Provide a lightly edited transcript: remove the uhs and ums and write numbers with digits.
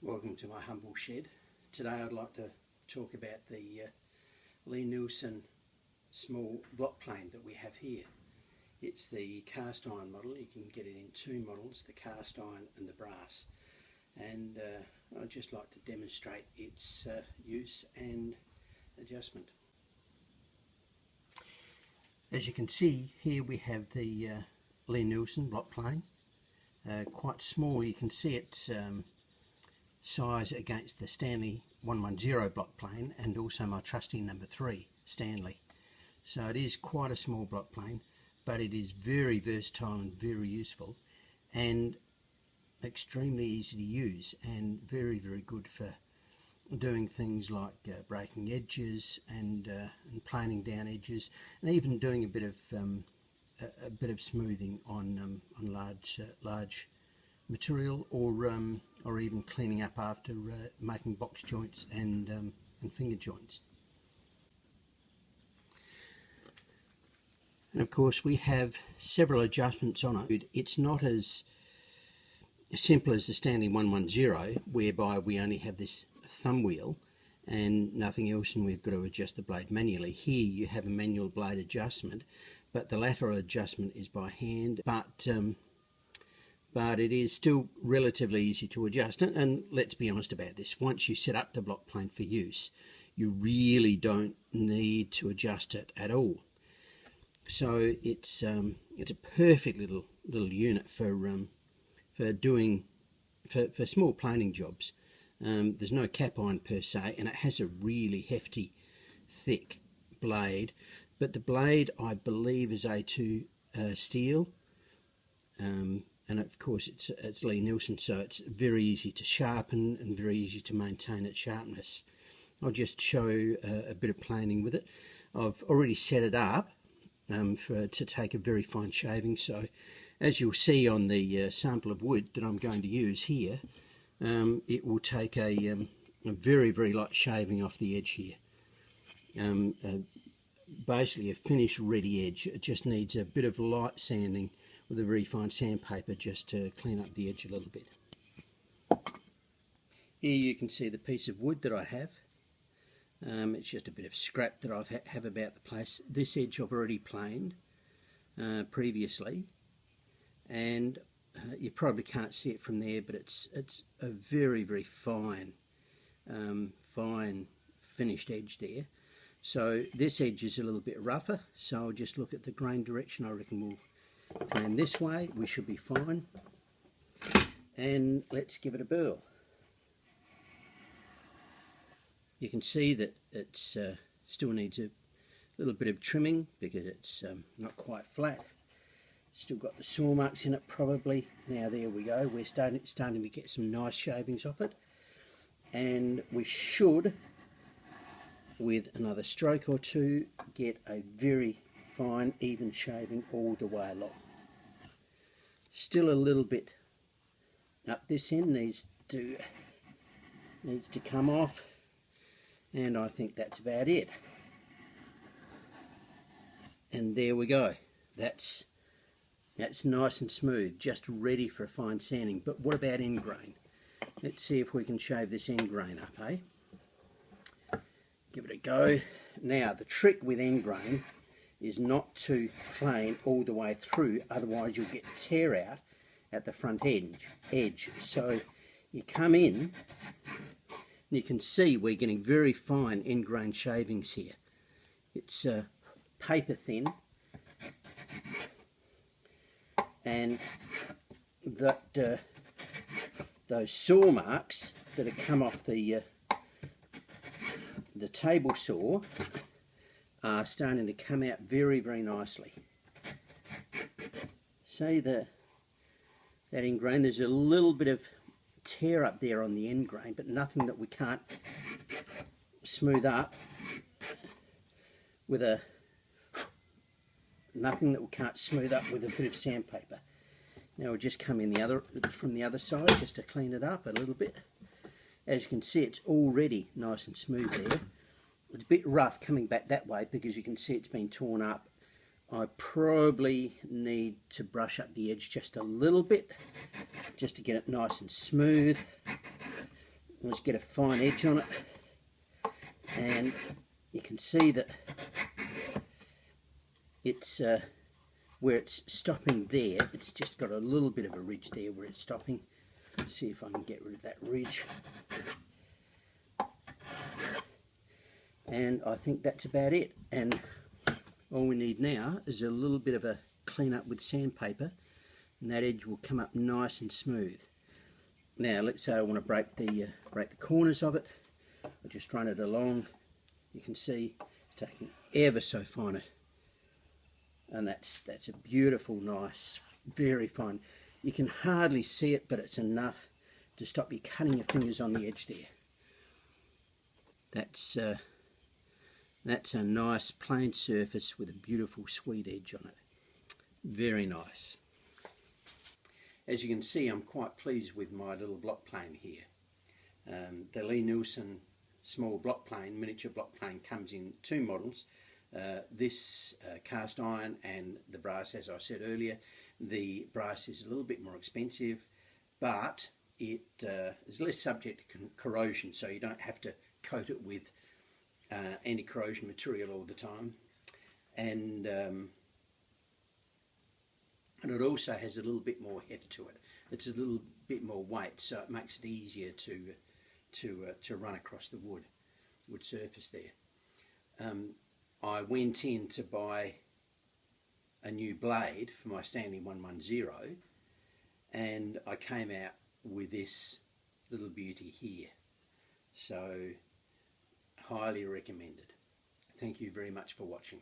Welcome to my humble shed. Today I'd like to talk about the Nielsen small block plane that we have here. It's the cast iron model. You can get it in two models, the cast iron and the brass. And I'd just like to demonstrate its use and adjustment. As you can see here we have the Nielsen block plane. Quite small. You can see it's size against the Stanley 110 block plane and also my trusty number 3 Stanley. So it is quite a small block plane, but it is very versatile and very useful and extremely easy to use and very good for doing things like breaking edges and planing down edges, and even doing a bit of smoothing on large material, or even cleaning up after making box joints and finger joints. And of course we have several adjustments on it. It's not as simple as the Stanley 110, whereby we only have this thumb wheel and nothing else, and we've got to adjust the blade manually. Here you have a manual blade adjustment, but the lateral adjustment is by hand, but it is still relatively easy to adjust. And let's be honest about this, once you set up the block plane for use, you really don't need to adjust it at all. So it's a perfect little unit for small planing jobs. There's no cap iron per se, and it has a really hefty, thick blade. But the blade, I believe, is A2 steel, and of course it's Nielsen, so it's very easy to sharpen and very easy to maintain its sharpness. I'll just show a bit of planing with it. I've already set it up to take a very fine shaving. So as you'll see on the sample of wood that I'm going to use here, it will take a very light shaving off the edge here. Basically a finished ready edge. It just needs a bit of light sanding with a very fine sandpaper just to clean up the edge a little bit. Here you can see the piece of wood that I have. It's just a bit of scrap that I have about the place. This edge I've already planed previously, and you probably can't see it from there, but it's a very fine finished edge there. So this edge is a little bit rougher, so I'll just look at the grain direction. I reckon we'll plane this way, we should be fine. And let's give it a burl. You can see that it still needs a little bit of trimming because it's not quite flat. Still got the saw marks in it probably. Now there we go, we're starting to get some nice shavings off it, and we should, with another stroke or two, get a very fine even shaving all the way along. Still a little bit up this end, needs to come off, and I think that's about it. And there we go, that's nice and smooth, just ready for a fine sanding. But what about end grain? Let's see if we can shave this end grain up, eh? Give it a go. Now the trick with end grain is not to plane all the way through, otherwise you'll get tear out at the front edge. So you come in, and you can see we're getting very fine end grain shavings here. It's paper thin, and that those saw marks that have come off the table saw are starting to come out very nicely. See that end grain, there's a little bit of tear up there on the end grain, but nothing that we can't smooth up with a bit of sandpaper. Now we'll just come in from the other side just to clean it up a little bit. As you can see, it's already nice and smooth there. It's a bit rough coming back that way because you can see it's been torn up. I probably need to brush up the edge just a little bit, just to get it nice and smooth. Let's get a fine edge on it, and you can see that it's where it's stopping there, it's just got a little bit of a ridge there where it's stopping. Let's see if I can get rid of that ridge. And I think that's about it, and all we need now is a little bit of a clean up with sandpaper, and that edge will come up nice and smooth. Now let's say I want to break the corners of it. I'll just run it along. You can see it's taking ever so fine, and that's a beautiful, nice, very fine. You can hardly see it, but it's enough to stop you cutting your fingers on the edge there. That's a nice plain surface with a beautiful sweet edge on it. Very nice. As you can see, I'm quite pleased with my little block plane here. The Nielsen small block plane, miniature block plane, comes in two models. This cast iron and the brass, as I said earlier. The brass is a little bit more expensive, but it is less subject to corrosion, so you don't have to coat it with anti-corrosion material all the time, and it also has a little bit more heft to it. It's a little bit more weight, so it makes it easier to run across the wood surface there. I went in to buy a new blade for my Stanley 110, and I came out with this little beauty here. So highly recommended. Thank you very much for watching.